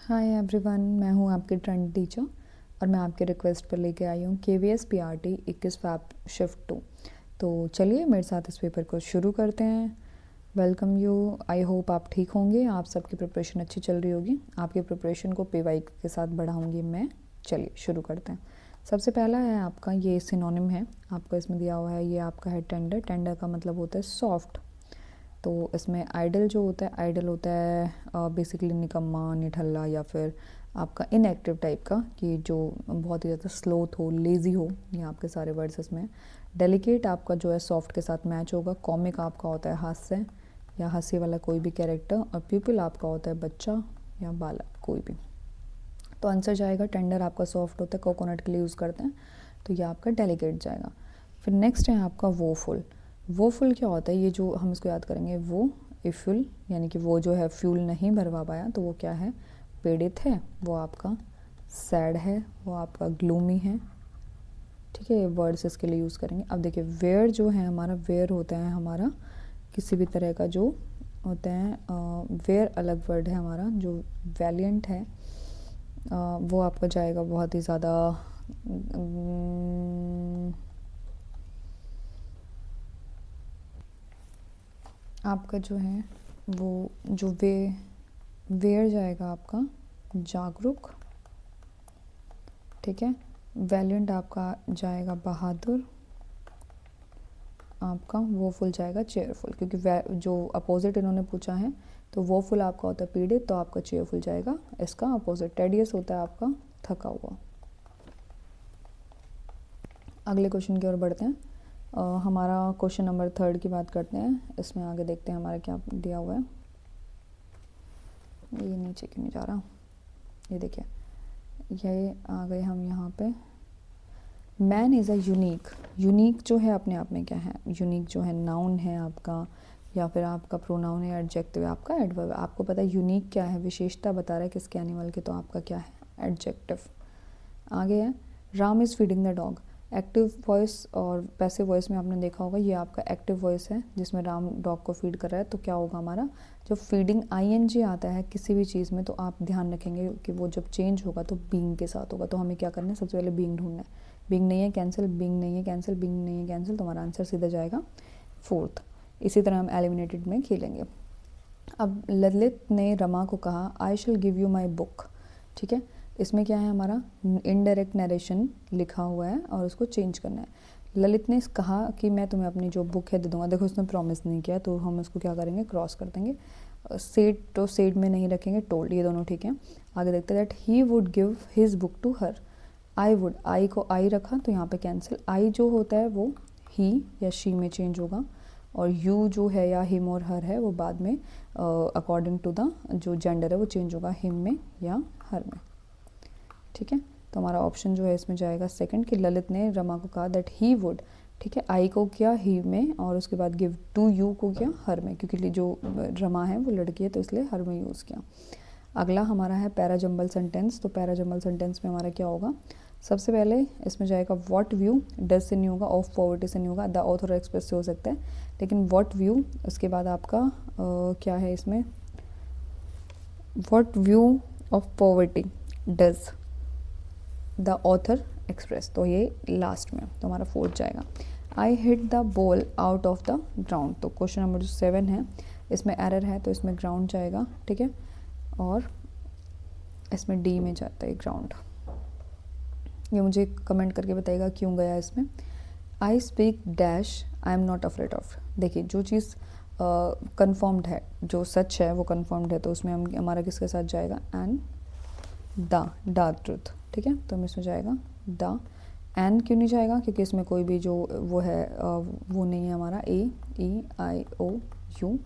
Hi everyone, मैं हूं आपकी ट्रेंड टीचर और मैं आपके रिक्वेस्ट पर लेके आई हूं KVS PRT 21 फैब शिफ्ट 2। तो चलिए मेरे साथ इस पेपर को शुरू करते हैं। Welcome you. आई होप आप ठीक होंगे, आप सबकी प्रिपरेशन अच्छी चल रही होगी। आपकी प्रिपरेशन को PY के साथ बढ़ाऊंगी मैं। चलिए शुरू करते हैं। सबसे पहला है आपका, ये सिनोनिम है आपका इसमें दिया हुआ है, ये आपका है टेंडर। टेंडर का मतलब होता है सॉफ्ट। तो इसमें आइडल जो होता है, आइडल होता है बेसिकली निकम्मा, निठल्ला या फिर आपका इनएक्टिव टाइप का, कि जो बहुत ही ज़्यादा स्लोथ हो, लेज़ी हो। ये आपके सारे वर्ड्स इसमें। डेलिकेट आपका जो है सॉफ्ट के साथ मैच होगा। कॉमिक आपका होता है हास्य या हंसी वाला कोई भी कैरेक्टर। और पीपल आपका होता है बच्चा या बालक कोई भी। तो आंसर जाएगा टेंडर आपका सॉफ्ट होता है, कोकोनट के लिए यूज़ करते हैं, तो ये आपका डेलिकेट जाएगा। फिर नेक्स्ट है आपका वोफुल। वोफुल क्या होता है, ये जो हम इसको याद करेंगे, वो इफुल यानी कि वो जो है फ्यूल नहीं भरवा पाया, तो वो क्या है, पीड़ित है। वो आपका सैड है, वो आपका ग्लूमी है। ठीक है, ये वर्ड्स इसके लिए यूज़ करेंगे। अब देखिए वेयर जो है हमारा, वेयर होता है हमारा किसी भी तरह का जो होता है, वेयर अलग वर्ड है हमारा। जो वैलियंट है वो आपका जाएगा बहुत ही ज़्यादा आपका जो है वो जो वेयर जाएगा आपका जागरूक। ठीक है, वैलियंट आपका जाएगा बहादुर। आपका वो फुल जाएगा चेयरफुल, क्योंकि जो अपोजिट इन्होंने पूछा है, तो वो फुल आपका होता है पीड़ित, तो आपका चेयरफुल जाएगा इसका अपोजिट। टेडियस होता है आपका थका हुआ। अगले क्वेश्चन की ओर बढ़ते हैं। हमारा क्वेश्चन नंबर 3 की बात करते हैं। इसमें आगे देखते हैं हमारा क्या दिया हुआ है। ये नीचे क्यों नहीं जा रहा, ये देखिए, ये आ गए हम यहाँ पे। Man is a unique. Unique जो है अपने आप में क्या है, यूनिक जो है नाउन है आपका, या फिर आपका प्रोनाउन है, एडजेक्टिव है आपका, एडवर्ब। आपको पता है यूनिक क्या है, विशेषता बता रहा है किसके, एनिमल के, तो आपका क्या है, एडजेक्टिव। आगे है Ram is feeding the dog. Active voice और पैसिव वॉइस में आपने देखा होगा, ये आपका एक्टिव वॉइस है जिसमें राम डॉग को फीड कर रहा है। तो क्या होगा हमारा, जब फीडिंग ING आता है किसी भी चीज़ में, तो आप ध्यान रखेंगे कि वो जब चेंज होगा तो बीइंग के साथ होगा। तो हमें क्या करना है, सबसे पहले बीइंग ढूंढना है। बीइंग नहीं है कैंसिल, बीइंग नहीं है कैंसिल, बीइंग नहीं है कैंसिल, तो हमारा आंसर सीधा जाएगा 4th। इसी तरह हम एलिमिनेटेड में खेलेंगे। अब ललित ने रमा को कहा I shall give you my book. ठीक है, इसमें क्या है हमारा, इनडायरेक्ट नरेशन लिखा हुआ है और उसको चेंज करना है। ललित ने कहा कि मैं तुम्हें अपनी जो बुक है दे दूंगा। देखो उसने प्रॉमिस नहीं किया, तो हम इसको क्या करेंगे, क्रॉस कर देंगे। सेड तो सेड में नहीं रखेंगे, टोल्ड, ये दोनों ठीक है। आगे देखते हैं, that he would give his book to her. I would, I को आई रखा तो यहाँ पे कैंसिल। आई जो होता है वो ही या शी में चेंज होगा, और यू जो है या हिम और हर है वो बाद में अकॉर्डिंग टू द जो जेंडर है वो चेंज होगा, हिम में या हर में। ठीक है, तो हमारा ऑप्शन जो है इसमें जाएगा सेकंड, कि ललित ने रमा को कहा दैट ही वुड। ठीक है, आई को किया ही में, और उसके बाद गिव टू यू को किया हर में, क्योंकि जो रमा है वो लड़की है तो इसलिए हर में यूज़ किया। अगला हमारा है पैराजंबल सेंटेंस। तो पैराजंबल सेंटेंस में हमारा क्या होगा, सबसे पहले इसमें जाएगा व्हाट व्यू। डज से नहीं होगा, ऑफ पॉवर्टी से नहीं होगा, द ऑथर एक्सप्रेस से हो सकता है, लेकिन व्हाट व्यू। उसके बाद आपका क्या है इसमें, what view of poverty does the author express, तो ये लास्ट में, तो हमारा 4th जाएगा। I hit the ball out of the ground. तो क्वेश्चन नंबर जो 7 है इसमें एरर है, तो इसमें ग्राउंड जाएगा। ठीक है, और इसमें डी में जाता है ग्राउंड। ये मुझे कमेंट करके बताइएगा क्यों गया इसमें। I speak dash I am not afraid of. देखिए जो चीज़ कन्फर्म्ड है, जो सच है वो कन्फर्म्ड है, तो उसमें हमारा किसके साथ जाएगा, एंड द ट्रूथ। ठीक है, तो हम इसमें जाएगा द। एन क्यों नहीं जाएगा, क्योंकि इसमें कोई भी जो वो है वो नहीं है हमारा, AEIOU,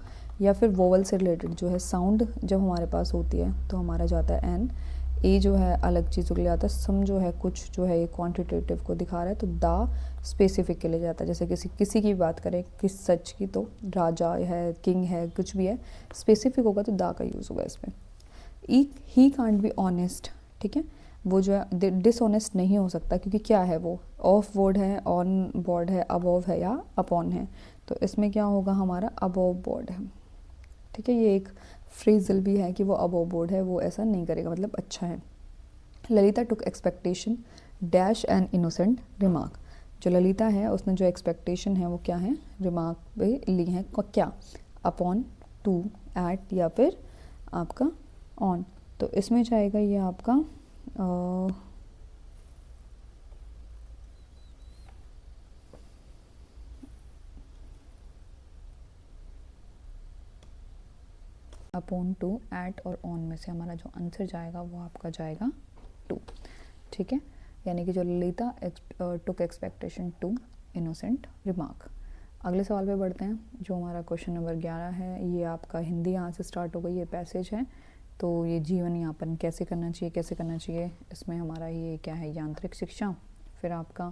या फिर वोवल से रिलेटेड जो है साउंड जब हमारे पास होती है तो हमारा जाता है एन। ए जो है अलग चीज़ों के लिए आता है, सम जो है कुछ जो है ये क्वांटिटेटिव को दिखा रहा है, तो दा स्पेसिफिक के लिए जाता है। जैसे किसी की बात करें, किस सच की, तो राजा है, किंग है, कुछ भी है, स्पेसिफिक होगा तो दा का यूज़ होगा इसमें। He can't be honest. ठीक है, वो जो है डिसऑनेस्ट नहीं हो सकता, क्योंकि क्या है वो, ऑफ बोर्ड है, ऑन बोर्ड है, अबव है या अपॉन है, तो इसमें क्या होगा हमारा अबव बोर्ड है। ठीक है, ये एक फ्रेजल भी है कि वो अबव बोर्ड है, वो ऐसा नहीं करेगा, मतलब अच्छा है। Lalita took expectation dash an innocent remark. जो ललिता है उसने जो एक्सपेक्टेशन है वो क्या है, रिमार्क पे ली है क्या, अपॉन, टू, एट या फिर आपका ऑन। तो इसमें जाएगा ये आपका अपॉन, टू, एट और ऑन में से हमारा जो आंसर जाएगा वो आपका जाएगा टू। ठीक है, यानी कि जो Lalita took expectation to innocent remark. अगले सवाल पे बढ़ते हैं, जो हमारा क्वेश्चन नंबर 11 है। ये आपका हिंदी यहाँ से स्टार्ट हो गई, ये पैसेज है। तो ये जीवन यापन कैसे करना चाहिए, कैसे करना चाहिए, इसमें हमारा ये क्या है, यांत्रिक शिक्षा। फिर आपका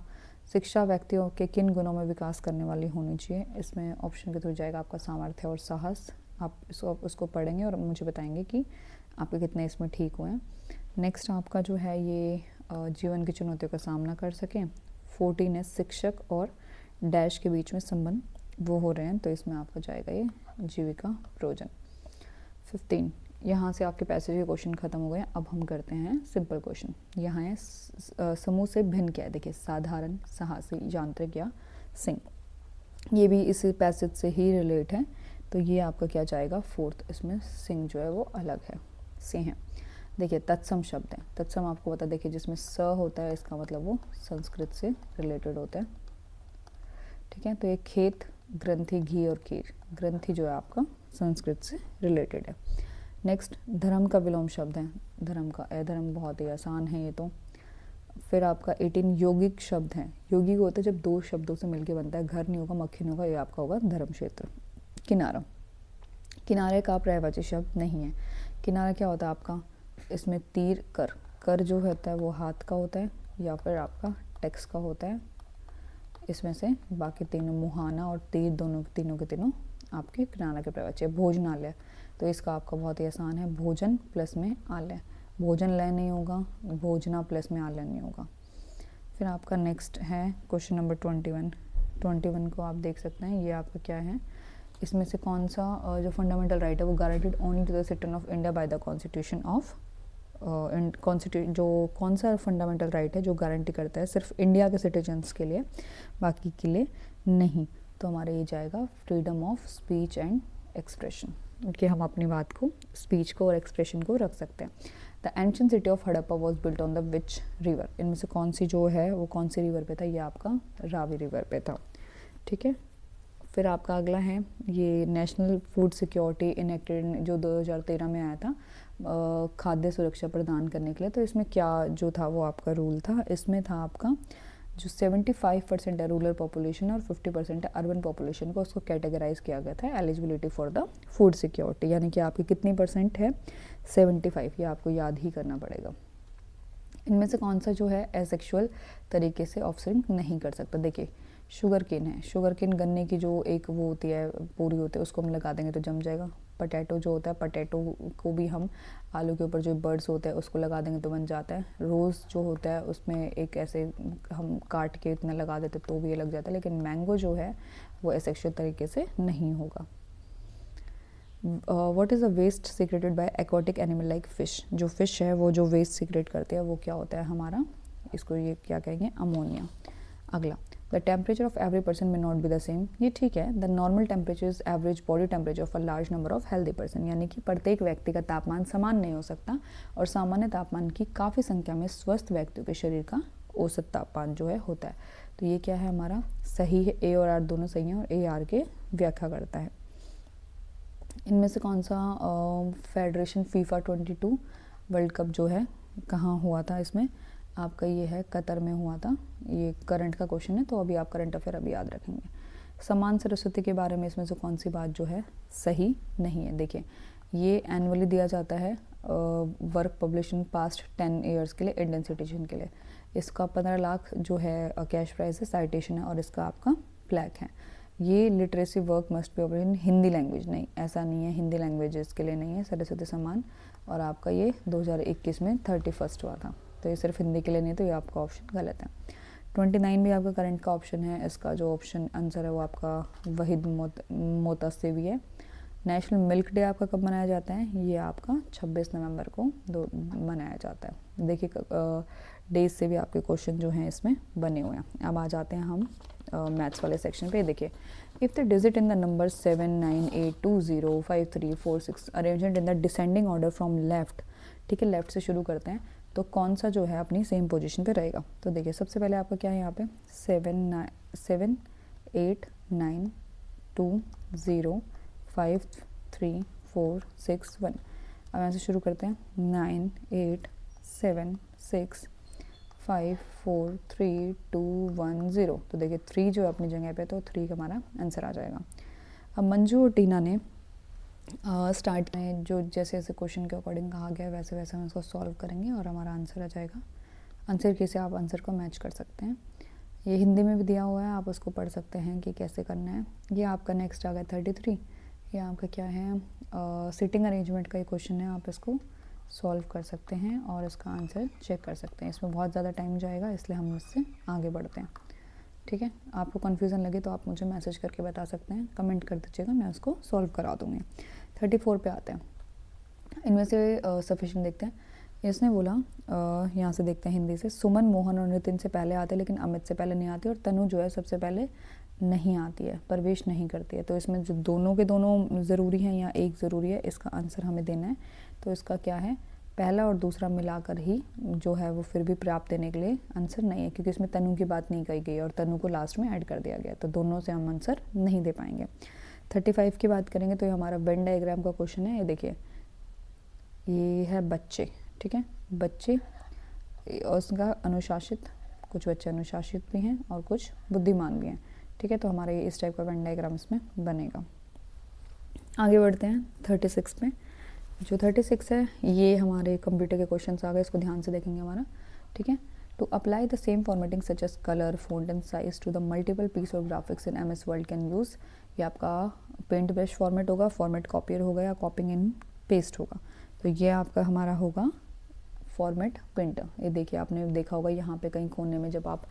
शिक्षा व्यक्तियों के किन गुणों में विकास करने वाली होनी चाहिए, इसमें ऑप्शन के थ्रू जाएगा आपका सामर्थ्य और साहस। आप उसको पढ़ेंगे और मुझे बताएंगे कि आपके कितने इसमें ठीक हुए हैं। नेक्स्ट आपका जो है ये जीवन की चुनौतियों का सामना कर सकें। 14 है शिक्षक और डैश के बीच में संबंध वो हो रहे हैं, तो इसमें आपका जाएगा ये जीविका प्रयोजन। 15 यहाँ से आपके पैसेज के क्वेश्चन खत्म हो गए। अब हम करते हैं सिंपल क्वेश्चन। यहाँ है समूह से भिन्न क्या है, देखिए साधारण, साहसी, यांत्रिक या सिंह। ये भी इस पैसेज से ही रिलेट है, तो ये आपका क्या जाएगा, फोर्थ। इसमें सिंह जो है वो अलग है, से हैं। देखिए तत्सम शब्द है, तत्सम आपको पता, देखिए जिसमें स होता है इसका मतलब वो संस्कृत से रिलेटेड होता है। ठीक है, तो ये खेत, ग्रंथि, घी और खीर। ग्रंथि जो है आपका संस्कृत से रिलेटेड है। नेक्स्ट धर्म का विलोम शब्द है, धर्म का अधर्म, बहुत ही आसान है ये तो। फिर आपका 18 यौगिक शब्द है। यौगिक होता है जब दो शब्दों से मिलके बनता है, घर नहीं होगा, मक्खी नहीं होगा, ये आपका होगा धर्म क्षेत्र। किनारा, किनारे का पर्यायवाची शब्द नहीं है। किनारा क्या होता है आपका, इसमें तीर, कर, कर जो होता है वो हाथ का होता है या फिर आपका टेक्स का होता है। इसमें से बाकी तीनों, मुहाना और तीर, दोनों तीनों के तीनों आपके किनारा के पर्यायवाची है। भोजनालय, तो इसका आपका बहुत ही आसान है, भोजन प्लस में आलय, भोजन लय नहीं होगा, भोजना प्लस में आलय नहीं होगा। फिर आपका नेक्स्ट है क्वेश्चन नंबर 21 को आप देख सकते हैं, ये आपका क्या है, इसमें से कौन सा जो फंडामेंटल राइट है वो guaranteed only to the citizen of India by the constitution of जो कौन सा फंडामेंटल राइट है जो गारंटी करता है सिर्फ इंडिया के सिटीजन्स के लिए, बाकी के लिए नहीं। तो हमारा ये जाएगा freedom of speech and expression, कि हम अपनी बात को, स्पीच को और एक्सप्रेशन को रख सकते हैं। The ancient city of Harappa was built on the which river, इनमें से कौन सी जो है वो कौन सी रिवर पे था, ये आपका रावी रिवर पे था। ठीक है, फिर आपका अगला है ये नेशनल फूड सिक्योरिटी इनेक्टेड जो 2013 में आया था, खाद्य सुरक्षा प्रदान करने के लिए। तो इसमें क्या जो था वो आपका रूल था, इसमें था आपका जो 75% है रूरल पॉपुलेशन और 50% है अर्बन पॉपुलेशन को, उसको कैटेगराइज किया गया था eligibility for the food security, यानी कि आपकी कितनी परसेंट है, 75, ये आपको याद ही करना पड़ेगा। इनमें से कौन सा जो है एसेक्सुअल तरीके से ऑफस्प्रिंग नहीं कर सकता, देखिए शुगर केन है, शुगर केन गन्ने की जो एक वो होती है, पूरी होती है, उसको हम लगा देंगे तो जम जाएगा। पटैटो जो होता है, पटैटो को भी हम आलू के ऊपर जो बर्ड्स होते हैं उसको लगा देंगे तो बन जाता है। रोज़ जो होता है उसमें एक ऐसे हम काट के इतना लगा देते तो भी ये लग जाता है, लेकिन मैंगो जो है वो एसेक्सुअल तरीके से नहीं होगा। What is a waste secreted by aquatic animal like fish, जो फ़िश है वो जो वेस्ट सीक्रेट करते हैं वो क्या होता है हमारा, इसको ये क्या कहेंगे, अमोनिया। अगला, the temperature of every person में नॉट बी द सेम, ये ठीक है। The normal temperature is average body temperature of a large number of healthy person, यानी कि प्रत्येक व्यक्ति का तापमान समान नहीं हो सकता और सामान्य तापमान की काफ़ी संख्या में स्वस्थ व्यक्तियों के शरीर का औसत तापमान जो है होता है। तो ये क्या है हमारा, सही है, ए और आर दोनों सही हैं और ए आर के व्याख्या करता है। इनमें से कौन सा फेडरेशन फीफा 22 वर्ल्ड कप जो है कहाँ हुआ था, इसमें आपका ये है कतर में हुआ था। ये करंट का क्वेश्चन है तो अभी आप करंट अफेयर अभी याद रखेंगे। समान सरस्वती के बारे में इसमें से कौन सी बात जो है सही नहीं है, देखिए ये एनुअली दिया जाता है वर्क पब्लिशिंग पास्ट 10 ईयर्स के लिए इंडियन सिटीजन के लिए। इसका 15 लाख जो है कैश प्राइज है, साइटेशन है और इसका आपका प्लैक है। ये literacy work must be in Hindi language, नहीं ऐसा नहीं है, हिंदी लैंग्वेजेस के लिए नहीं है सरस्वती सम्मान। और आपका ये 2021 में 31 हुआ था, तो ये सिर्फ हिंदी के लिए नहीं, तो ये आपका ऑप्शन गलत है। 29 भी आपका करंट का ऑप्शन है, इसका जो ऑप्शन आंसर है वो आपका वहीद मोतासेवी है। नेशनल मिल्क डे आपका कब मनाया जाता है? ये आपका 26 नवंबर को मनाया जाता है। देखिए डेज से भी आपके क्वेश्चन जो हैं इसमें बने हुए हैं। अब आ जाते हैं हम मैथ्स वाले सेक्शन पे। देखिए if the digit in the number 7 9 8 2 0 5 3 4 6 arrangement in the descending order from left, ठीक है, लेफ्ट से शुरू करते हैं, तो कौन सा जो है अपनी सेम पोजीशन पे रहेगा? तो देखिए सबसे पहले आपका क्या है यहाँ पे 7 8 9 2 0 5 3 4 6 1। अब यहाँ से शुरू करते हैं 9 8 7 6 5 4 3 2 1 0। तो देखिए 3 जो है अपनी जगह पे, तो 3 का हमारा आंसर आ जाएगा। अब मंजू और टीना ने स्टार्ट में जो जैसे जैसे क्वेश्चन के अकॉर्डिंग कहा गया वैसे वैसे हम इसको सॉल्व करेंगे और हमारा आंसर आ जाएगा। आंसर कैसे आप आंसर को मैच कर सकते हैं, ये हिंदी में भी दिया हुआ है, आप उसको पढ़ सकते हैं कि कैसे करना है। ये आपका नेक्स्ट आ गया 33, ये आपका क्या है सिटिंग अरेंजमेंट का ये क्वेश्चन है, आप इसको सॉल्व कर सकते हैं और इसका आंसर चेक कर सकते हैं। इसमें बहुत ज़्यादा टाइम जाएगा इसलिए हम इससे आगे बढ़ते हैं, ठीक है। आपको कन्फ्यूज़न लगे तो आप मुझे मैसेज करके बता सकते हैं, कमेंट कर दीजिएगा, मैं उसको सॉल्व करा दूँगी। 34 पे आते हैं, इनमें से सफिशिएंट देखते हैं। इसने बोला यहाँ से देखते हैं हिंदी से, सुमन मोहन और नितिन से पहले आते हैं लेकिन अमित से पहले नहीं आती, और तनु जो है सबसे पहले नहीं आती है, प्रवेश नहीं करती है। तो इसमें जो दोनों के दोनों ज़रूरी हैं या एक ज़रूरी है, इसका आंसर हमें देना है। तो इसका क्या है, पहला और दूसरा मिलाकर ही जो है वो फिर भी प्राप्त देने के लिए आंसर नहीं है, क्योंकि इसमें तनु की बात नहीं कही गई और तनु को लास्ट में ऐड कर दिया गया, तो दोनों से हम आंसर नहीं दे पाएंगे। 35 की बात करेंगे तो ये हमारा वेन डायग्राम का क्वेश्चन है। ये देखिए ये है बच्चे, ठीक है, बच्चे और उसका अनुशासित, कुछ बच्चे अनुशासित भी हैं और कुछ बुद्धिमान भी हैं, ठीक है। तो हमारे ये इस टाइप का वेन डायग्राम इसमें बनेगा। आगे बढ़ते हैं 36 पे। जो 36 है ये हमारे कंप्यूटर के क्वेश्चंस आ गए, इसको ध्यान से देखेंगे हमारा, ठीक है। To apply the same formatting such as colour font and size to the multiple piece of graphics in MS word can use, ये आपका पेंट ब्रश फॉर्मेट होगा, फॉर्मेट कॉपियर होगा या कॉपिंग इन पेस्ट होगा। तो ये आपका हमारा होगा फॉर्मेट प्रिंटर। ये देखिए आपने देखा होगा यहाँ पे कहीं कोने में जब आप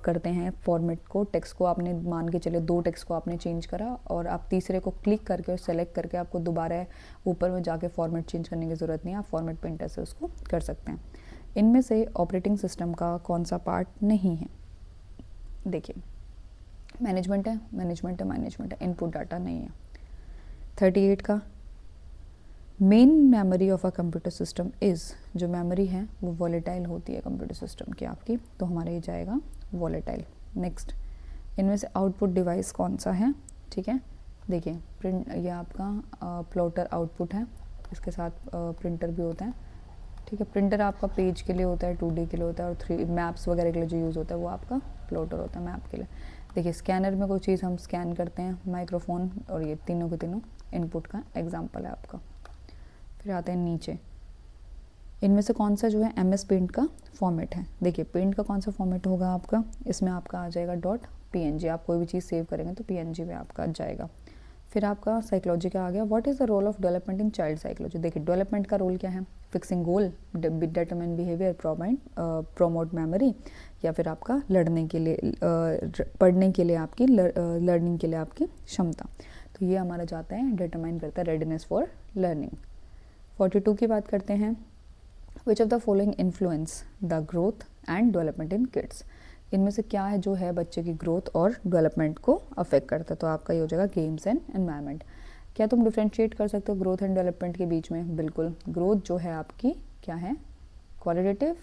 करते हैं फॉर्मेट को, टेक्स्ट को आपने मान के चले 2 टेक्स्ट को आपने चेंज करा और आप तीसरे को क्लिक करके और सेलेक्ट करके आपको दोबारा ऊपर में जाके फॉर्मेट चेंज करने की ज़रूरत नहीं है, आप फॉर्मेट प्रिंटर से उसको कर सकते हैं। इनमें से ऑपरेटिंग सिस्टम का कौन सा पार्ट नहीं है? देखिए मैनेजमेंट है, इनपुट डाटा नहीं है। 38 का main memory of a computer system is, जो मेमोरी है वो वॉलेटाइल होती है कंप्यूटर सिस्टम की आपकी, तो हमारा ये जाएगा वॉलेटाइल। नेक्स्ट, इनमें से आउटपुट डिवाइस कौन सा है? ठीक है, देखिए प्रिंट, ये आपका प्लॉटर आउटपुट है, इसके साथ प्रिंटर भी होता है, ठीक है। प्रिंटर आपका पेज के लिए होता है, 2D के लिए होता है, और 3 मैप्स वगैरह के लिए जो यूज़ होता है वो आपका प्लॉटर होता है मैप के लिए। देखिए स्कैनर में कोई चीज़ हम स्कैन करते हैं, माइक्रोफोन, और ये तीनों के तीनों इनपुट का एग्जाम्पल है आपका। फिर आते हैं नीचे, इनमें से कौन सा जो है MS पेंट का फॉर्मेट है? देखिए पेंट का कौन सा फॉर्मेट होगा आपका, इसमें आपका आ जाएगा .png, आप कोई भी चीज़ सेव करेंगे तो PNG में आपका जाएगा। फिर आपका साइकोलॉजी का आ गया, what is the role of development in child psychology? देखिए डेवलपमेंट का रोल क्या है? Fixing goal, determine behaviour, promote memory, या फिर आपका लड़ने के लिए पढ़ने के लिए आपकी लर्निंग के लिए आपकी क्षमता। तो ये हमारा जाता है डिटरमाइन करता है रेडीनेस फॉर लर्निंग। 42 की बात करते हैं, which of the following influence the growth and development in kids? इनमें से क्या है जो है बच्चे की ग्रोथ और डेवलपमेंट को अफेक्ट करता है? तो आपका ये हो जाएगा गेम्स एंड एनवायरनमेंट। क्या तुम डिफ्रेंशिएट कर सकते हो ग्रोथ एंड डेवलपमेंट के बीच में? बिल्कुल, ग्रोथ जो है आपकी क्या है, क्वालिटेटिव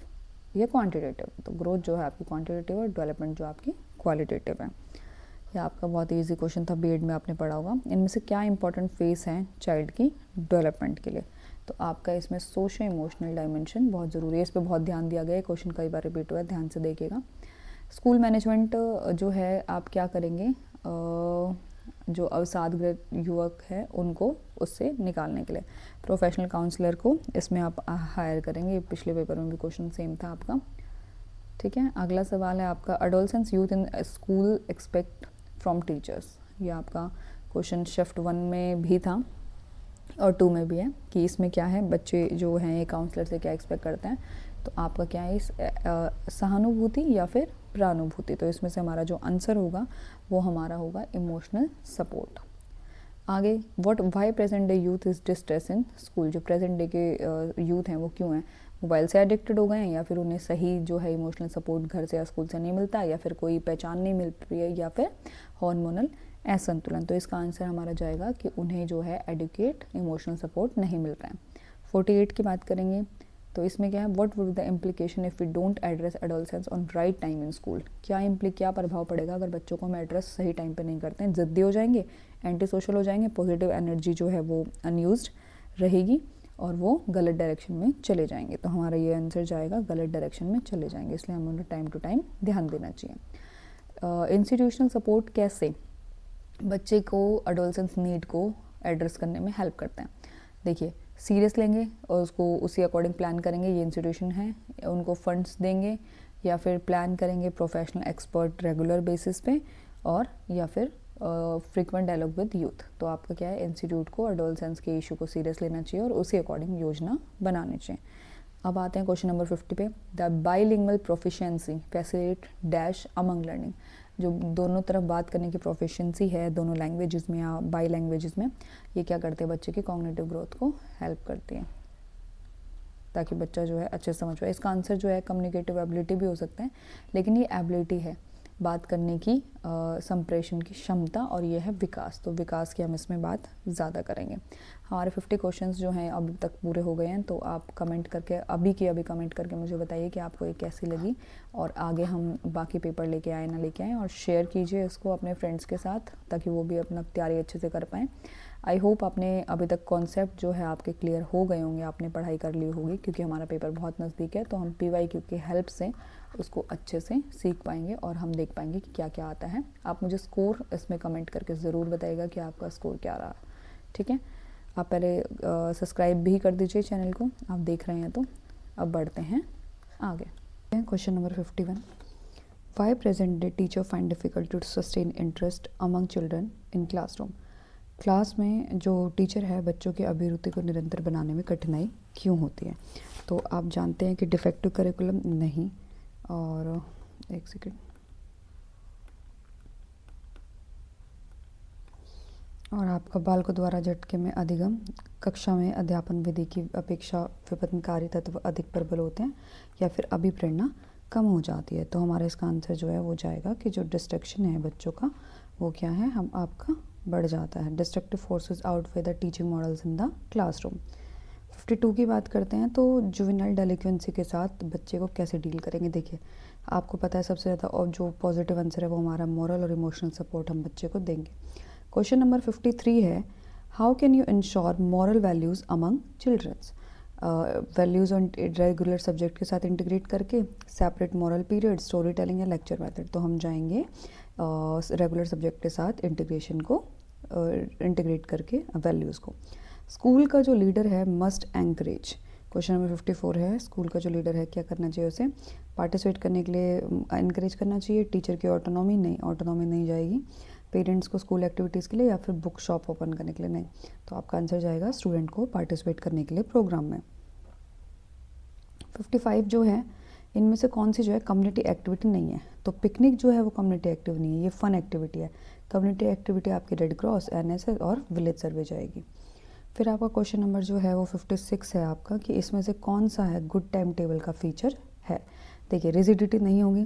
या क्वांटिटेटिव? तो ग्रोथ जो है आपकी क्वांटिटेटिव और डेवलपमेंट जो आपकी क्वालिटेटिव है। यह आपका बहुत ईजी क्वेश्चन था, बीएड में आपने पढ़ा होगा। इनमें से क्या इंपॉर्टेंट फेस है चाइल्ड की डेवलपमेंट के लिए? तो आपका इसमें सोशो इमोशनल डायमेंशन बहुत ज़रूरी है, इस पर बहुत ध्यान दिया गया है, क्वेश्चन कई बार रिपीट हुआ है, ध्यान से देखिएगा। स्कूल मैनेजमेंट जो है आप क्या करेंगे, जो अवसादग्रस्त युवक है उनको उससे निकालने के लिए प्रोफेशनल काउंसलर को इसमें आप हायर करेंगे। पिछले पेपर में भी क्वेश्चन सेम था आपका, ठीक है। अगला सवाल है आपका, adolescence youth in school expect from teachers? ये आपका क्वेश्चन शिफ्ट 1 में भी था और 2 में भी है कि इसमें क्या है, बच्चे जो हैं ये काउंसलर से क्या एक्सपेक्ट करते हैं? तो आपका क्या है, सहानुभूति या फिर प्रानुभूति? तो इसमें से हमारा जो आंसर होगा वो हमारा होगा इमोशनल सपोर्ट। आगे, what why present day youth is distress in school. जो प्रेजेंट डे के यूथ हैं वो क्यों हैं, मोबाइल से एडिक्टेड हो गए हैं, या फिर उन्हें सही जो है इमोशनल सपोर्ट घर से या स्कूल से नहीं मिलता, या फिर कोई पहचान नहीं मिल रही है, या फिर हार्मोनल असंतुलन। तो इसका आंसर हमारा जाएगा कि उन्हें जो है एडुकेट इमोशनल सपोर्ट नहीं मिल रहा है। 48 की बात करेंगे तो इसमें क्या है, what would the implication if we don't address adolescence on right time in school. क्या प्रभाव पड़ेगा अगर बच्चों को हम एड्रेस सही टाइम पे नहीं करते हैं, ज़िद्दी हो जाएंगे, एंटी सोशल हो जाएंगे, पॉजिटिव एनर्जी जो है वो अनयूज्ड रहेगी और वो गलत डायरेक्शन में चले जाएंगे। तो हमारा ये आंसर जाएगा गलत डायरेक्शन में चले जाएंगे, इसलिए हमें उन्हें टाइम टू टाइम ध्यान देना चाहिए। इंस्टीट्यूशनल सपोर्ट कैसे बच्चे को एडोलसेंस नीड को एड्रेस करने में हेल्प करते हैं। देखिए, सीरियस लेंगे और उसको उसी अकॉर्डिंग प्लान करेंगे, ये इंस्टीट्यूशन है, उनको फंड्स देंगे, या फिर प्लान करेंगे प्रोफेशनल एक्सपर्ट रेगुलर बेसिस पे, और या फिर फ्रीक्वेंट डायलॉग विद यूथ। तो आपका क्या है, इंस्टीट्यूट को एडोलसेंस के इशू को सीरियस लेना चाहिए और उसी अकॉर्डिंग योजना बनानी चाहिए। अब आते हैं क्वेश्चन नंबर 50 पे। The bilingual proficiency facilitate dash among learning. जो दोनों तरफ बात करने की प्रोफिशिएंसी है दोनों लैंग्वेजेस में या बाई लैंग्वेजेस में, ये क्या करते हैं, बच्चे की कॉग्निटिव ग्रोथ को हेल्प करती है, ताकि बच्चा जो है अच्छे से समझ पाए। इसका आंसर जो है कम्युनिकेटिव एबिलिटी भी हो सकता है, लेकिन ये एबिलिटी है बात करने की, संप्रेषण की क्षमता, और ये है विकास। तो विकास की हम इसमें बात ज़्यादा करेंगे। हमारे 50 क्वेश्चंस जो हैं अभी तक पूरे हो गए हैं, तो आप कमेंट करके अभी कमेंट करके मुझे बताइए कि आपको ये कैसी लगी, और आगे हम बाकी पेपर लेके आए ना लेके आए, और शेयर कीजिए इसको अपने फ्रेंड्स के साथ, ताकि वो भी अपना तैयारी अच्छे से कर पाएँ। आई होप आपने अभी तक कॉन्सेप्ट जो है आपके क्लियर हो गए होंगे, आपने पढ़ाई कर ली होगी, क्योंकि हमारा पेपर बहुत नज़दीक है, तो हम PYQ की हेल्प से उसको अच्छे से सीख पाएंगे और हम देख पाएंगे कि क्या क्या आता है। आप मुझे स्कोर इसमें कमेंट करके ज़रूर बताइएगा कि आपका स्कोर क्या रहा, ठीक है। आप पहले सब्सक्राइब भी कर दीजिए चैनल को, आप देख रहे हैं तो। अब बढ़ते हैं आगे। Question number 51। Why present day teacher find difficult to sustain interest among children in classroom. Class में जो टीचर है बच्चों की अभिरुचि को निरंतर बनाने में कठिनाई क्यों होती है। तो आप जानते हैं कि डिफेक्टिव करिकुलम नहीं, और एक सेकेंड, और आपका बालकों द्वारा झटके में अधिगम, कक्षा में अध्यापन विधि की अपेक्षा विपत्तिकारी तत्व अधिक प्रबल होते हैं, या फिर अभिप्रेरणा कम हो जाती है। तो हमारा इसका आंसर जो है वो जाएगा कि जो डिस्ट्रैक्शन है बच्चों का वो क्या है, हम आपका बढ़ जाता है। Destructive forces outweigh the teaching models in the classroom. 52 की बात करते हैं, तो जुवेनाइल डेलिक्वेंसी के साथ बच्चे को कैसे डील करेंगे। देखिए, आपको पता है सबसे ज़्यादा और जो पॉजिटिव आंसर है वो हमारा मोरल और इमोशनल सपोर्ट हम बच्चे को देंगे। क्वेश्चन नंबर 53 है, how can you ensure moral values among childrens. Values और रेगुलर सब्जेक्ट के साथ इंटीग्रेट करके, separate moral period, story telling या लेक्चर मेथड। तो हम जाएंगे रेगुलर सब्जेक्ट के साथ इंटीग्रेशन को, इंटीग्रेट करके वैल्यूज़ को। स्कूल का जो लीडर है मस्ट एंकरेज। क्वेश्चन नंबर 54 है, स्कूल का जो लीडर है क्या करना चाहिए, उसे पार्टिसिपेट करने के लिए एनकरेज करना चाहिए। टीचर की ऑटोनॉमी नहीं, ऑटोनॉमी नहीं जाएगी। पेरेंट्स को स्कूल एक्टिविटीज़ के लिए या फिर बुक शॉप ओपन करने के लिए नहीं। तो आपका आंसर जाएगा स्टूडेंट को पार्टिसिपेट करने के लिए प्रोग्राम में। 55 जो है, इनमें से कौन सी जो है कम्युनिटी एक्टिविटी नहीं है। तो पिकनिक जो है वो कम्युनिटी एक्टिविटी नहीं है, ये फ़न एक्टिविटी है। कम्युनिटी एक्टिविटी आपकी रेड क्रॉस, NSS और विलेज सर्वे जाएगी। फिर आपका क्वेश्चन नंबर जो है वो 56 है आपका, कि इसमें से कौन सा है गुड टाइम टेबल का फीचर है। देखिए, रिजिडिटी नहीं होगी,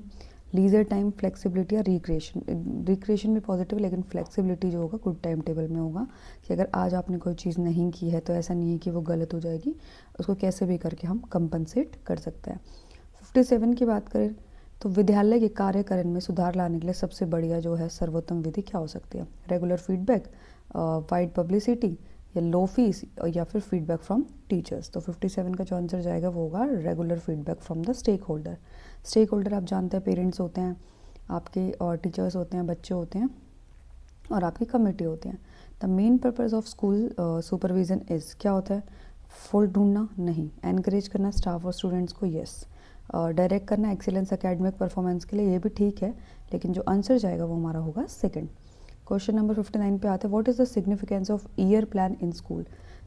लीजर टाइम, फ्लेक्सिबिलिटी या रिक्रिएशन। रिक्रिएशन भी पॉजिटिव, लेकिन फ्लेक्सिबिलिटी जो होगा गुड टाइम टेबल में होगा, कि अगर आज आपने कोई चीज़ नहीं की है तो ऐसा नहीं है कि वो गलत हो जाएगी, उसको कैसे भी करके हम कंपनसेट कर सकते हैं। 57 की बात करें तो विद्यालय के कार्यकरण में सुधार लाने के लिए सबसे बढ़िया जो है सर्वोत्तम विधि क्या हो सकती है। रेगुलर फीडबैक, वाइड पब्लिसिटी, या लो फीस, या फिर फीडबैक फ्रॉम टीचर्स। तो 57 का जो आंसर जाएगा वो होगा regular feedback from the stakeholder. Stakeholder आप जानते हैं पेरेंट्स होते हैं आपके, और टीचर्स होते हैं, बच्चे होते हैं, और आपकी कमेटी होती हैं। The main purpose of school supervision is, क्या होता है, फॉल्ट ढूंढना नहीं, एनकरेज करना स्टाफ और स्टूडेंट्स को, यस, डायरेक्ट करना एक्सीलेंस एकेडमिक परफॉर्मेंस के लिए, ये भी ठीक है, लेकिन जो आंसर जाएगा वो हमारा होगा सेकंड। क्वेश्चन नंबर 59 पे आते हैं, what is the significance of year plan in school.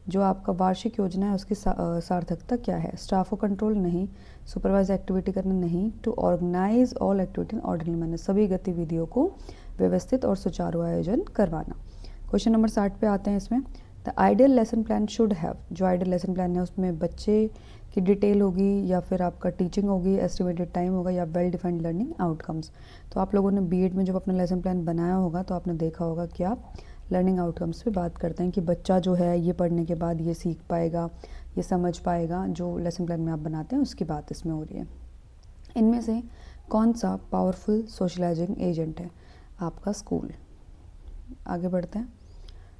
जो आपका वार्षिक योजना है उसकी सार्थकता क्या है। स्टाफ को कंट्रोल नहीं, सुपरवाइज एक्टिविटी करना नहीं, to organise all activity in orderly manner, सभी गतिविधियों को व्यवस्थित और सुचारू आयोजन करवाना। क्वेश्चन नंबर 60 पे आते हैं। इसमें the ideal lesson plan should have, जो आइडियल लेसन प्लान है उसमें बच्चे की डिटेल होगी या फिर आपका टीचिंग होगी, एस्टिमेटेड टाइम होगा या वेल डिफाइंड लर्निंग आउटकम्स। तो आप लोगों ने बीएड में जब अपना लेसन प्लान बनाया होगा तो आपने देखा होगा कि आप लर्निंग आउटकम्स पे बात करते हैं कि बच्चा जो है ये पढ़ने के बाद ये सीख पाएगा, ये समझ पाएगा, जो लेसन प्लान में आप बनाते हैं उसकी बात इसमें हो रही है। इनमें से कौन सा पावरफुल सोशलाइजिंग एजेंट है? आपका स्कूल। आगे बढ़ते हैं,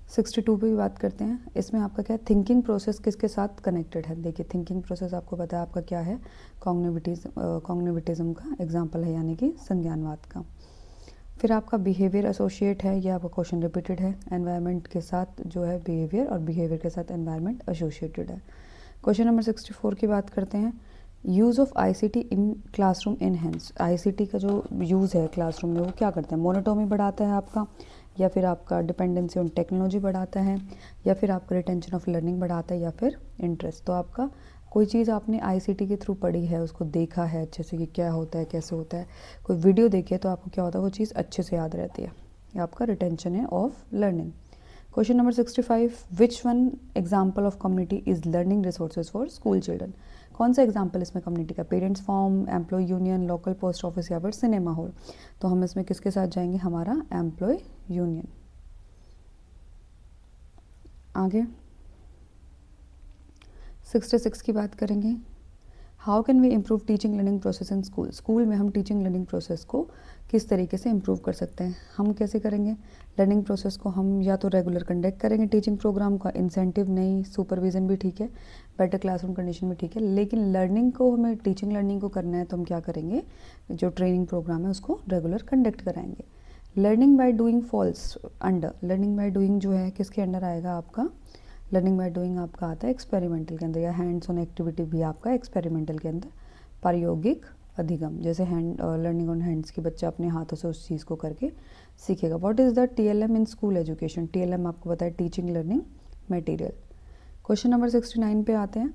62 पे भी बात करते हैं। इसमें आपका क्या है, थिंकिंग प्रोसेस किसके साथ कनेक्टेड है? देखिए थिंकिंग प्रोसेस आपको पता है आपका क्या है, कॉग्निटिविज्म का एग्जाम्पल है, यानी कि संज्ञानवाद का। फिर आपका बिहेवियर एसोसिएट है, ये आपका क्वेश्चन रिपीटेड है। एनवायरनमेंट के साथ जो है बिहेवियर और बिहेवियर के साथ एनवायरनमेंट एसोसिएटेड है। क्वेश्चन नंबर 64 की बात करते हैं। Use of ICT in classroom enhance, ICT का जो यूज़ है क्लासरूम में वो क्या करते हैं? मोनोटोमी बढ़ाता है आपका, या फिर आपका डिपेंडेंसी ऑन टेक्नोलॉजी बढ़ाता है, या फिर आपका रिटेंशन ऑफ लर्निंग बढ़ाता है, या फिर इंटरेस्ट। तो आपका कोई चीज़ आपने आईसीटी के थ्रू पढ़ी है, उसको देखा है अच्छे से कि क्या होता है कैसे होता है, कोई वीडियो देखी है तो आपको क्या होता है वो चीज़ अच्छे से याद रहती है, ये आपका रिटेंशन है of learning. Question number 65, which one example of community is learning resources for school children? कौन सा एग्जाम्पल इसमें कम्युनिटी का? Parents form, employ union, local post office या फिर सिनेमा हॉल। तो हम इसमें किसके साथ जाएंगे? हमारा एम्प्लॉय यूनियन। आगे 66 की बात करेंगे। How can we improve teaching learning process in school? School में हम टीचिंग लर्निंग प्रोसेस को किस तरीके से इम्प्रूव कर सकते हैं? हम कैसे करेंगे लर्निंग प्रोसेस को? हम या तो रेगुलर कंडक्ट करेंगे टीचिंग प्रोग्राम का, इंसेंटिव नहीं, सुपरविजन भी ठीक है, बेटर क्लासरूम कंडीशन भी ठीक है, लेकिन लर्निंग को हमें टीचिंग लर्निंग को करना है तो हम क्या करेंगे? जो ट्रेनिंग प्रोग्राम है उसको रेगुलर कंडक्ट कराएंगे। Learning by doing falls under, learning by doing जो है किसके अंडर आएगा? आपका लर्निंग बाय डूइंग आपका आता है एक्सपेरिमेंटल के अंदर, या हैंड्स ऑन एक्टिविटी भी आपका एक्सपेरिमेंटल के अंदर। प्रायोगिक अधिगम, जैसे हैंड लर्निंग ऑन हैंड्स की बच्चा अपने हाथों से उस चीज़ को करके सीखेगा। What is the TLM in school education? TLM आपको पता है teaching learning material. Question number 69 पे आते हैं।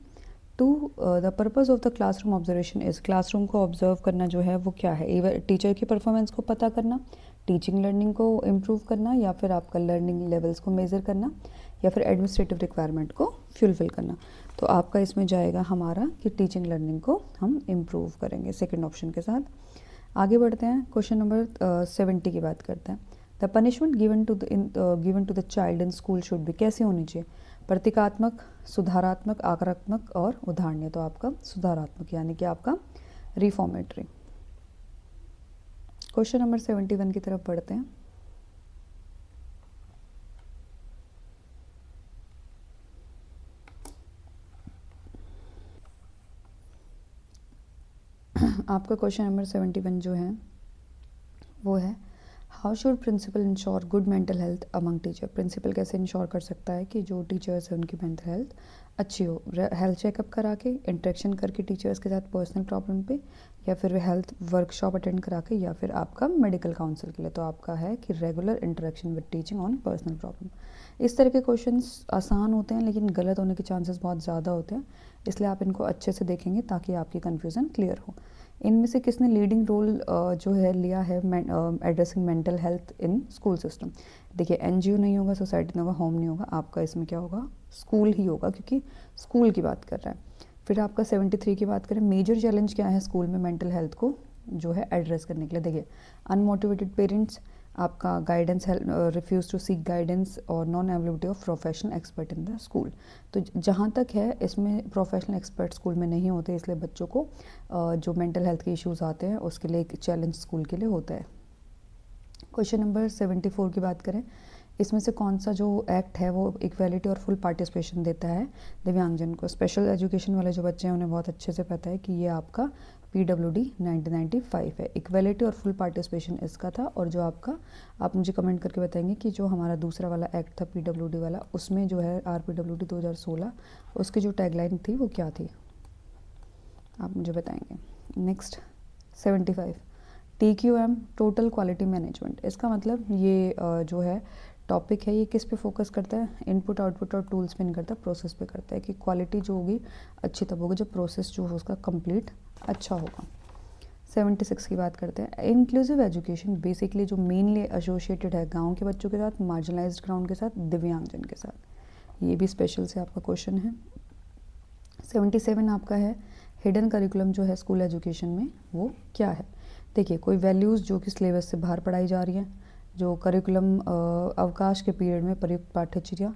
To the purpose of the classroom observation is, classroom को ऑब्जर्व करना जो है वो क्या है? टीचर की परफॉर्मेंस को पता करना, टीचिंग लर्निंग को इम्प्रूव करना, या फिर आपका लर्निंग लेवल्स को मेज़र करना, या फिर एडमिनिस्ट्रेटिव रिक्वायरमेंट को फुलफिल करना। तो आपका इसमें जाएगा हमारा कि टीचिंग लर्निंग को हम इम्प्रूव करेंगे, सेकंड ऑप्शन के साथ। आगे बढ़ते हैं, क्वेश्चन नंबर 70 की बात करते हैं। The punishment given to the child in school should be, कैसे होनी चाहिए? प्रतीकात्मक, सुधारात्मक, आक्रामक और उदाहरणीय। तो आपका सुधारात्मक यानी कि आपका रिफॉर्मेटरी। क्वेश्चन नंबर 71 की तरफ बढ़ते हैं। आपका क्वेश्चन नंबर 71 जो है वो है, how should principal ensure good mental health among teacher? Principal कैसे इंश्योर कर सकता है कि जो टीचर्स हैं उनकी मेंटल हेल्थ अच्छी हो? हेल्थ चेकअप करा के, इंटरेक्शन करके टीचर्स के साथ पर्सनल प्रॉब्लम पे, या फिर हेल्थ वर्कशॉप अटेंड करा के, या फिर आपका मेडिकल काउंसिल के लिए। तो आपका है कि regular interaction with teaching on personal problem. इस तरह के क्वेश्चंस आसान होते हैं लेकिन गलत होने के चांसेस बहुत ज़्यादा होते हैं, इसलिए आप इनको अच्छे से देखेंगे ताकि आपकी कन्फ्यूज़न क्लियर हो। इनमें से किसने लीडिंग रोल जो है लिया है addressing mental health in school system? देखिए एनजीओ नहीं होगा, सोसाइटी नहीं होगा, होम नहीं होगा, आपका इसमें क्या होगा? स्कूल ही होगा, क्योंकि स्कूल की बात कर रहा है। फिर आपका 73 की बात करें, मेजर चैलेंज क्या है स्कूल में मेंटल हेल्थ को जो है एड्रेस करने के लिए? देखिए अनमोटिवेटेड पेरेंट्स, आपका guidance refuse to seek guidance, और non availability of professional expert in the school. तो जहाँ तक है इसमें प्रोफेशनल एक्सपर्ट स्कूल में नहीं होते, इसलिए बच्चों को जो मेंटल हेल्थ के इश्यूज़ आते हैं उसके लिए एक चैलेंज स्कूल के लिए होता है। क्वेश्चन नंबर 74 की बात करें, इसमें से कौन सा जो एक्ट है वो इक्वालिटी और फुल पार्टिसिपेशन देता है दिव्यांगजन को? स्पेशल एजुकेशन वाले जो बच्चे हैं उन्हें बहुत अच्छे से पता है कि ये आपका PWD 1995 है। इक्वालिटी और फुल पार्टिसिपेशन इसका था। और जो आपका, आप मुझे कमेंट करके बताएंगे कि जो हमारा दूसरा वाला एक्ट था PWD वाला, उसमें जो है RPWD 2016, उसकी जो टैगलाइन थी वो क्या थी, आप मुझे बताएंगे। Next 75, TQM total quality management, इसका मतलब ये जो है टॉपिक है, ये किस पे फोकस करता है? इनपुट आउटपुट और टूल्स पे नहीं करता, प्रोसेस पे करता है कि क्वालिटी जो होगी अच्छी तब होगी जब प्रोसेस जो हो उसका कंप्लीट अच्छा होगा। 76 की बात करते हैं। इंक्लूसिव एजुकेशन बेसिकली जो मेनली एसोसिएटेड है गांव के बच्चों के साथ, मार्जिनलाइज्ड ग्राउंड के साथ, दिव्यांगजन के साथ। ये भी स्पेशल से आपका क्वेश्चन है। 77 आपका है हिडन करिकुलम जो है स्कूल एजुकेशन में वो क्या है। देखिए, कोई वैल्यूज़ जो कि सिलेबस से बाहर पढ़ाई जा रही है, जो करिकुलम अवकाश के पीरियड में प्रयुक्त पाठ्यचर्या,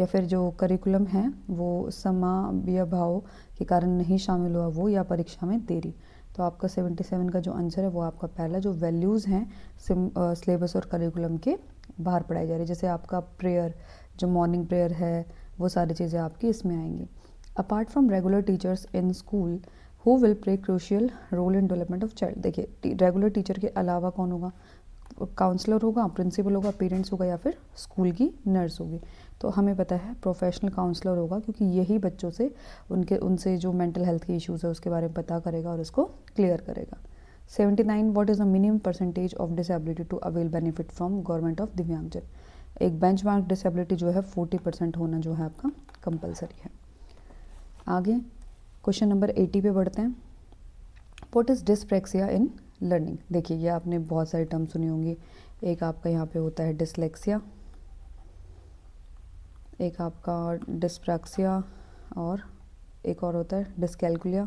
या फिर जो करिकुलम है वो समाव्य भाव के कारण नहीं शामिल हुआ वो, या परीक्षा में देरी। तो आपका 77 का जो आंसर है वो आपका पहला, जो वैल्यूज़ हैं सिलेबस और करिकुलम के बाहर पढ़ाई जा रही है। जैसे आपका प्रेयर, जो मॉर्निंग प्रेयर है, वो सारी चीज़ें आपकी इसमें आएंगी। Apart from regular teachers in school who will play crucial role in development of child. देखिए, रेगुलर टीचर के अलावा कौन होगा? काउंसलर होगा, प्रिंसिपल होगा, पेरेंट्स होगा, या फिर स्कूल की नर्स होगी। तो हमें पता है प्रोफेशनल काउंसलर होगा, क्योंकि यही बच्चों से उनसे जो मेंटल हेल्थ के इश्यूज़ है उसके बारे में पता करेगा और उसको क्लियर करेगा। 79 what is the minimum percentage of disability to avail benefit from government of दिव्यांगजन। एक बेंचमार्क डिसेबिलिटी जो है 40% होना जो है आपका कंपलसरी है। आगे क्वेश्चन नंबर 80 पे बढ़ते हैं। What is dyspraxia in learning. देखिए, ये आपने बहुत सारे टर्म सुनी होंगी। एक आपका यहाँ पे होता है डिसलेक्सिया, एक आपका डिस्प्रैक्सिया, और एक और होता है डिसकैलकुलिया।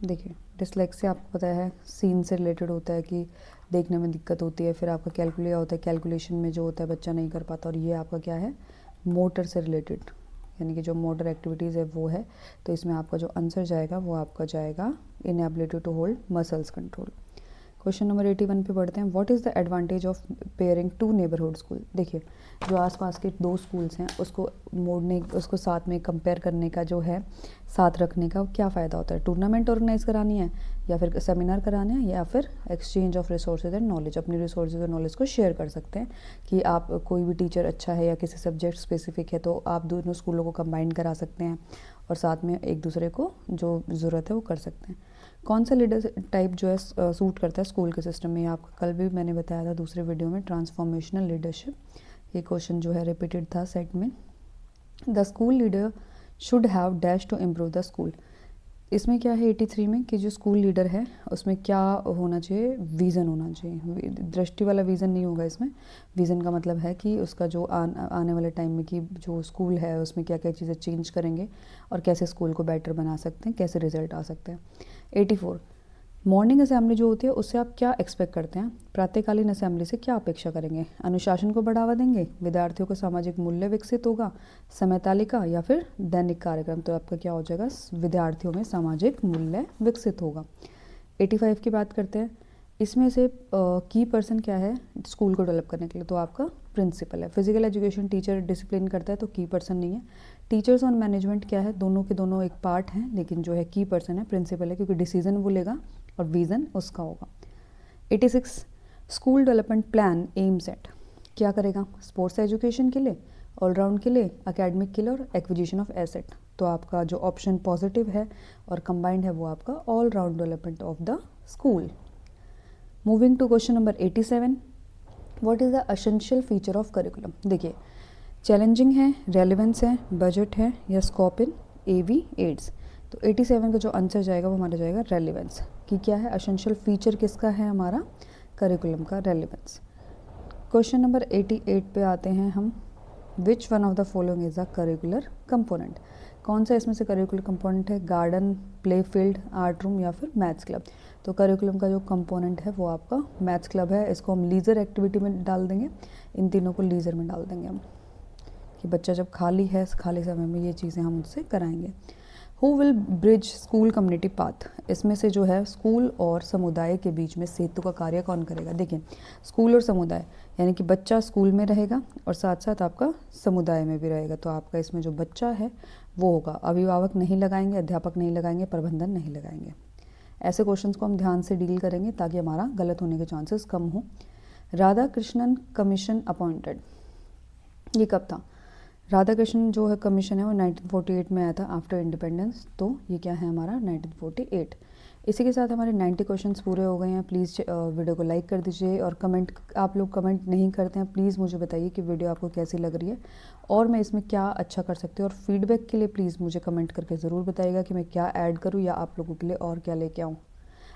देखिए, डिसलेक्सिया आपको पता है सीन से रिलेटेड होता है कि देखने में दिक्कत होती है। फिर आपका कैलकुलिया होता है, कैलकुलेशन में जो होता है बच्चा नहीं कर पाता। और ये आपका क्या है? मोटर से रिलेटेड, यानी कि जो मोटर एक्टिविटीज़ है वो है। तो इसमें आपका जो आंसर जाएगा वो आपका जाएगा inability to hold muscles control. Question number 81 पे बढ़ते हैं। What is the advantage of pairing to neighbourhood school. देखिए, जो आसपास के दो स्कूल्स हैं उसको मोड़ने, उसको साथ में कंपेयर करने का जो है, साथ रखने का क्या फ़ायदा होता है? टूर्नामेंट ऑर्गेनाइज करानी है, या फिर सेमिनार कराने हैं, या फिर exchange of resources and knowledge. अपनी रिसोर्सेज और नॉलेज को शेयर कर सकते हैं कि आप कोई भी टीचर अच्छा है या किसी सब्जेक्ट स्पेसिफिक है तो आप दोनों स्कूलों को कंबाइन करा सकते हैं और साथ में एक दूसरे को जो ज़रूरत है वो कर सकते हैं। कौन सा लीडर टाइप जो है सूट करता है स्कूल के सिस्टम में? आपको कल भी मैंने बताया था दूसरे वीडियो में, ट्रांसफॉर्मेशनल लीडरशिप। ये क्वेश्चन जो है रिपीटेड था सेट में। The school leader should have dash to improve the school. इसमें क्या है 83 में कि जो स्कूल लीडर है उसमें क्या होना चाहिए? विज़न होना चाहिए। दृष्टि वाला विज़न नहीं होगा इसमें। विज़न का मतलब है कि उसका जो आने वाले टाइम में कि जो स्कूल है उसमें क्या क्या चीज़ें चेंज करेंगे और कैसे स्कूल को बेटर बना सकते हैं, कैसे रिजल्ट आ सकते हैं। 84 मॉर्निंग असेंबली जो होती है उससे आप क्या एक्सपेक्ट करते हैं? प्रातःकालीन असेंबली से क्या अपेक्षा करेंगे? अनुशासन को बढ़ावा देंगे, विद्यार्थियों को सामाजिक मूल्य विकसित होगा, समय तालिका, या फिर दैनिक कार्यक्रम। तो आपका क्या हो जाएगा? विद्यार्थियों में सामाजिक मूल्य विकसित होगा। 85 की बात करते हैं। इसमें से की पर्सन क्या है स्कूल को डेवलप करने के लिए? तो आपका प्रिंसिपल है। फिजिकल एजुकेशन टीचर डिसिप्लिन करता है तो की पर्सन नहीं है। टीचर्स और मैनेजमेंट क्या है? दोनों के दोनों एक पार्ट हैं, लेकिन जो है की पर्सन है प्रिंसिपल है, क्योंकि डिसीजन वो लेगा और विज़न उसका होगा। 86 school development plan aim set क्या करेगा? स्पोर्ट्स एजुकेशन के लिए, ऑलराउंड के लिए, एकेडमिक के लिए, और एक्विजिशन ऑफ एसेट। तो आपका जो ऑप्शन पॉजिटिव है और कंबाइंड है वो आपका all round development of the school. Moving to question number 87 what is the essential feature of curriculum. देखिए, चैलेंजिंग है, रेलेवेंस है, बजट है, या स्कोप इन एवी एड्स। तो 87 का जो आंसर जाएगा वो हमारा जाएगा रेलेवेंस। कि क्या है एसेंशियल फीचर किसका है? हमारा करिकुलम का रेलेवेंस। क्वेश्चन नंबर 88 पे आते हैं हम। Which one of the following is a curricular component. कौन सा इसमें से करिकुलर कंपोनेंट है? Garden, play field, art room, या फिर मैथ्स क्लब। तो करिकुलम का जो कंपोनेंट है वो आपका मैथ्स क्लब है। इसको हम लीजर एक्टिविटी में डाल देंगे, इन तीनों को लीजर में डाल देंगे हम, कि बच्चा जब खाली है खाली समय में ये चीज़ें हम उससे कराएंगे। Who will bridge school community path. इसमें से जो है स्कूल और समुदाय के बीच में सेतु का कार्य कौन करेगा? देखिए, स्कूल और समुदाय यानी कि बच्चा स्कूल में रहेगा और साथ साथ आपका समुदाय में भी रहेगा। तो आपका इसमें जो बच्चा है वो होगा। अभिभावक नहीं लगाएंगे, अध्यापक नहीं लगाएंगे, प्रबंधन नहीं लगाएंगे। ऐसे क्वेश्चंस को हम ध्यान से डील करेंगे ताकि हमारा गलत होने के चांसेस कम हो। राधा कृष्णन कमीशन अपॉइंटेड, ये कब था? राधा कृष्णन जो है कमीशन है वो 1948 में आया था आफ्टर इंडिपेंडेंस। तो ये क्या है हमारा 1948। इसी के साथ हमारे 90 क्वेश्चंस पूरे हो गए हैं। प्लीज़ वीडियो को लाइक कर दीजिए और कमेंट, आप लोग कमेंट नहीं करते हैं, प्लीज़ मुझे बताइए कि वीडियो आपको कैसी लग रही है और मैं इसमें क्या अच्छा कर सकती हूँ। और फीडबैक के लिए प्लीज़ मुझे कमेंट करके ज़रूर बताइएगा कि मैं क्या ऐड करूँ या आप लोगों के लिए और क्या लेके आऊँ।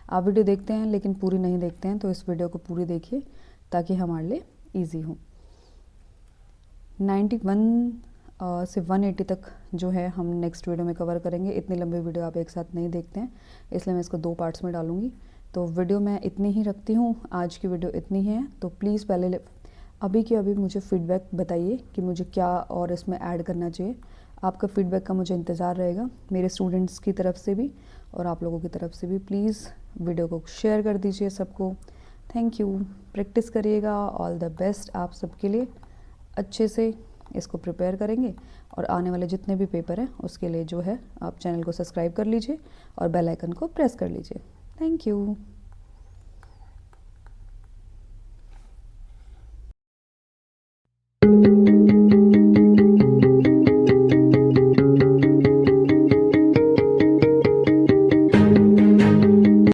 आप वीडियो देखते हैं लेकिन पूरी नहीं देखते हैं, तो इस वीडियो को पूरी देखिए ताकि हमारे लिए ईजी हो। 91 से 180 तक जो है हम नेक्स्ट वीडियो में कवर करेंगे। इतनी लंबी वीडियो आप एक साथ नहीं देखते हैं, इसलिए मैं इसको 2 पार्ट्स में डालूँगी। तो वीडियो मैं इतनी ही रखती हूँ, आज की वीडियो इतनी ही है। तो प्लीज़ पहले अभी के अभी मुझे फ़ीडबैक बताइए कि मुझे क्या और इसमें ऐड करना चाहिए। आपका फ़ीडबैक का मुझे इंतज़ार रहेगा, मेरे स्टूडेंट्स की तरफ से भी और आप लोगों की तरफ से भी। प्लीज़ वीडियो को शेयर कर दीजिए सबको। Thank you. प्रैक्टिस करिएगा। ऑल द बेस्ट आप सबके लिए। अच्छे से इसको प्रिपेयर करेंगे और आने वाले जितने भी पेपर हैं उसके लिए जो है आप चैनल को सब्सक्राइब कर लीजिए और बेल आइकन को प्रेस कर लीजिए। Thank you.